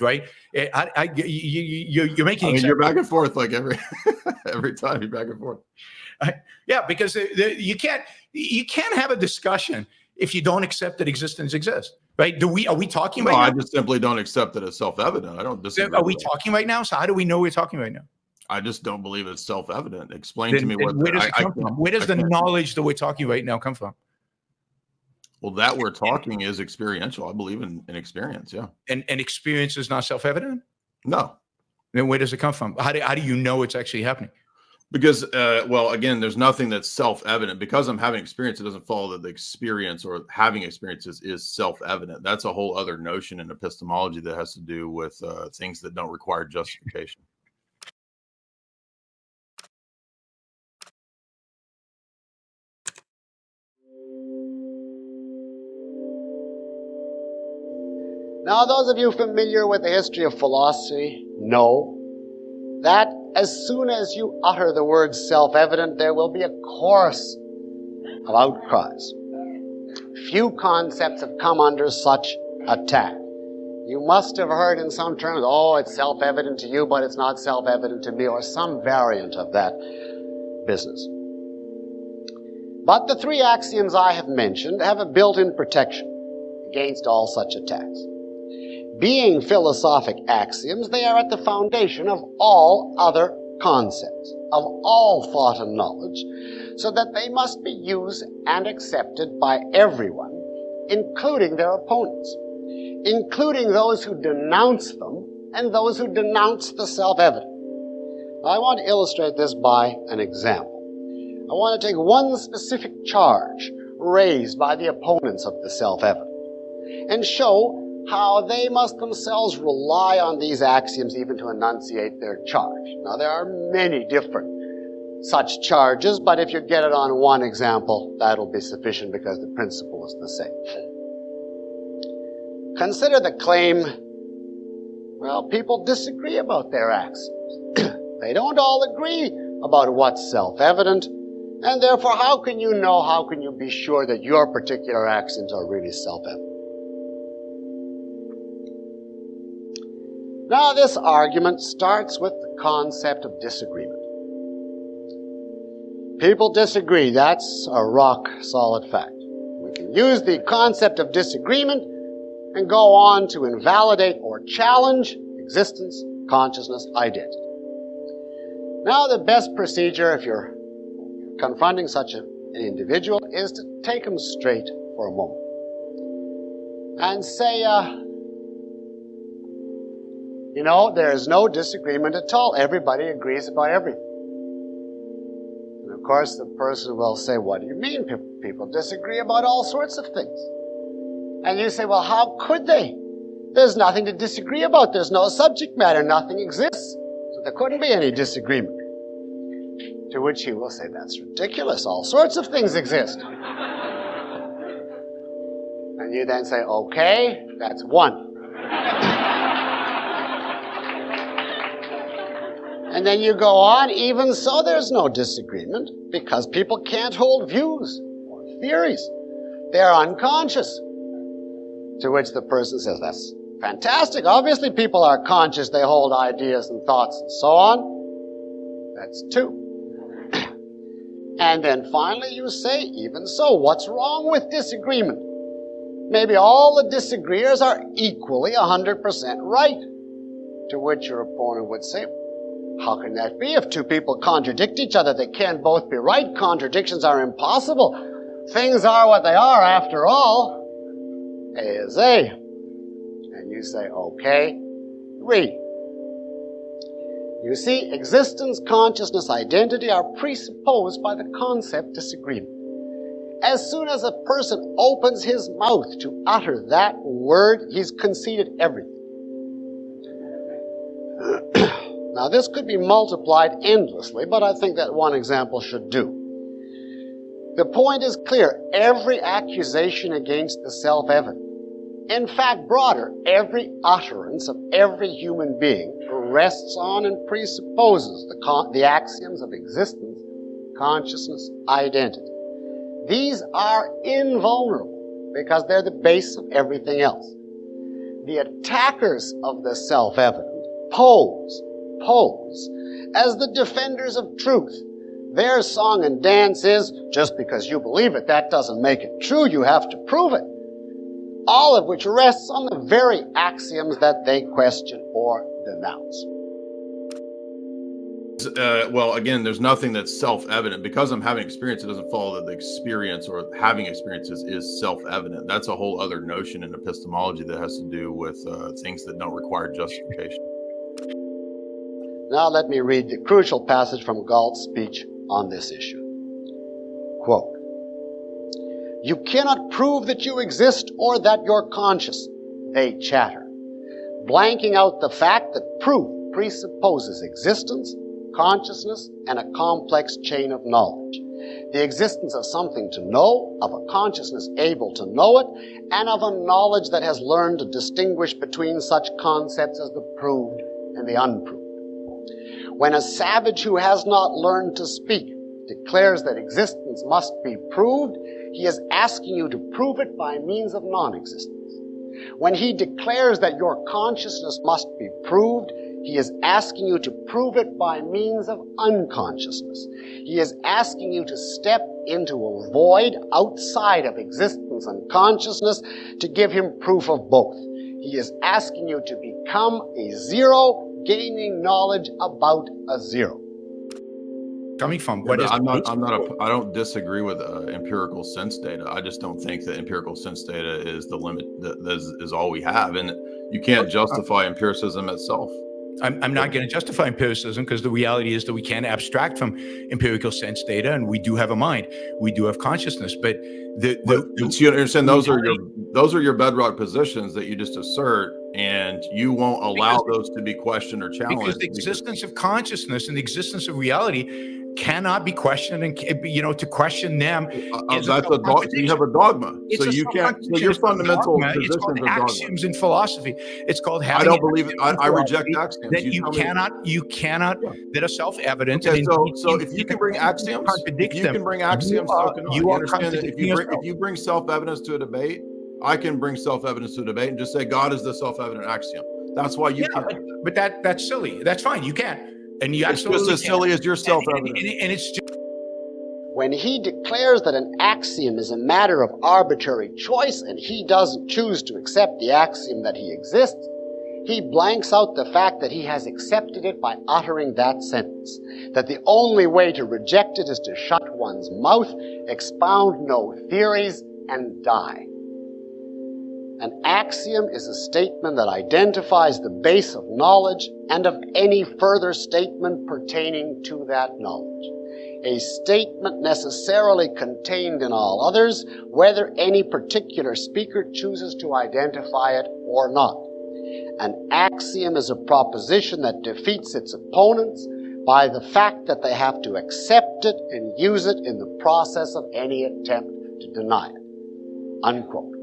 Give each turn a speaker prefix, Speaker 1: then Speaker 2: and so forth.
Speaker 1: right? You're making.
Speaker 2: I mean, you're back and forth like every time you're back and forth.
Speaker 1: Yeah, because you can't have a discussion if you don't accept that existence exists, right? Are we talking right now?
Speaker 2: I just simply don't accept that it's self-evident. I don't disagree.
Speaker 1: Are we talking right now? So how do we know we're talking right now?
Speaker 2: I just don't believe it's self-evident. Explain to me
Speaker 1: where does it come from? Where does the knowledge that we're talking right now come from?
Speaker 2: Well, that we're talking is experiential. I believe in experience, yeah.
Speaker 1: And experience is not self-evident?
Speaker 2: No.
Speaker 1: Then where does it come from? How do you know it's actually happening?
Speaker 2: Because, well, again, there's nothing that's self-evident. Because I'm having experience, it doesn't follow that the experience or having experiences is self-evident. That's a whole other notion in epistemology that has to do with things that don't require justification.
Speaker 3: Now, those of you familiar with the history of philosophy know that as soon as you utter the word self-evident, there will be a chorus of outcries. Few concepts have come under such attack. You must have heard in some terms, oh, it's self-evident to you, but it's not self-evident to me, or some variant of that business. But the three axioms I have mentioned have a built-in protection against all such attacks. Being philosophic axioms, they are at the foundation of all other concepts, of all thought and knowledge, so that they must be used and accepted by everyone, including their opponents, including those who denounce them and those who denounce the self-evident. I want to illustrate this by an example. I want to take one specific charge raised by the opponents of the self-evident and show how they must themselves rely on these axioms even to enunciate their charge. Now, there are many different such charges, but if you get it on one example, that'll be sufficient because the principle is the same. Consider the claim, well, people disagree about their axioms. They don't all agree about what's self-evident, and therefore, how can you be sure that your particular axioms are really self-evident? Now, this argument starts with the concept of disagreement. People disagree. That's a rock-solid fact. We can use the concept of disagreement and go on to invalidate or challenge existence, consciousness, identity. Now, the best procedure if you're confronting such an individual is to take him straight for a moment and say, you know, there is no disagreement at all. Everybody agrees about everything. And of course, the person will say, what do you mean? People disagree about all sorts of things. And you say, well, how could they? There's nothing to disagree about. There's no subject matter. Nothing exists. So there couldn't be any disagreement. To which he will say, that's ridiculous. All sorts of things exist. And you then say, okay, that's one. And then you go on, even so there's no disagreement, because people can't hold views or theories. They're unconscious. To which the person says, that's fantastic. Obviously people are conscious. They hold ideas and thoughts and so on. That's two. And then finally you say, even so, what's wrong with disagreement? Maybe all the disagreeers are equally 100% right. To which your opponent would say, how can that be? If two people contradict each other, they can't both be right. Contradictions are impossible. Things are what they are after all. A is A. And you say, okay, 3. You see, existence, consciousness, identity are presupposed by the concept disagreement. As soon as a person opens his mouth to utter that word, he's conceded everything. Now, this could be multiplied endlessly, but I think that one example should do. The point is clear. Every accusation against the self-evident, in fact, broader, every utterance of every human being rests on and presupposes the axioms of existence, consciousness, identity. These are invulnerable because they're the base of everything else. the attackers of the self-evident pose as the defenders of truth. Their song and dance is, just because you believe it, that doesn't make it true. You have to prove it. All of which rests on the very axioms that they question or denounce.
Speaker 2: Well, again, there's nothing that's self-evident. Because I'm having experience, it doesn't follow that the experience or having experiences is self-evident. That's a whole other notion in epistemology that has to do with things that don't require justification.
Speaker 3: Now let me read the crucial passage from Galt's speech on this issue. Quote, "You cannot prove that you exist or that you're conscious," they chatter, blanking out the fact that proof presupposes existence, consciousness, and a complex chain of knowledge. The existence of something to know, of a consciousness able to know it, and of a knowledge that has learned to distinguish between such concepts as the proved and the unproved. When a savage who has not learned to speak declares that existence must be proved, he is asking you to prove it by means of non-existence. When he declares that your consciousness must be proved, he is asking you to prove it by means of unconsciousness. He is asking you to step into a void outside of existence and consciousness to give him proof of both. He is asking you to become a zero, gaining knowledge about a zero.
Speaker 1: Coming from
Speaker 2: what is? I don't disagree with empirical sense data. I just don't think that empirical sense data is the limit. That is all we have, and you can't justify empiricism itself.
Speaker 1: I'm not going to justify empiricism, because the reality is that we can't abstract from empirical sense data, and we do have a mind, we do have consciousness. But
Speaker 2: you understand, those are your bedrock positions that you just assert, and you won't allow those to be questioned or challenged.
Speaker 1: Because the existence of consciousness and the existence of reality cannot be questioned, and to question them
Speaker 2: that's a dogma. You have a dogma, so you can't. So your fundamental positions
Speaker 1: it's called
Speaker 2: are
Speaker 1: axioms in philosophy. It's called having.
Speaker 2: I don't believe it. I reject axioms.
Speaker 1: That you cannot that are self-evident.
Speaker 2: Okay, so if you can bring axioms, if you bring self-evidence to a debate, I can bring self-evidence to a debate and just say God is the self-evident axiom. That's why you can't.
Speaker 1: But that's silly. That's fine. You can't. And you
Speaker 2: it's just as silly as your self-evident.
Speaker 1: And it's just.
Speaker 3: When he declares that an axiom is a matter of arbitrary choice and he doesn't choose to accept the axiom that he exists, he blanks out the fact that he has accepted it by uttering that sentence, that the only way to reject it is to shut one's mouth, expound no theories, and die. An axiom is a statement that identifies the base of knowledge and of any further statement pertaining to that knowledge. A statement necessarily contained in all others, whether any particular speaker chooses to identify it or not. An axiom is a proposition that defeats its opponents by the fact that they have to accept it and use it in the process of any attempt to deny it. Unquote.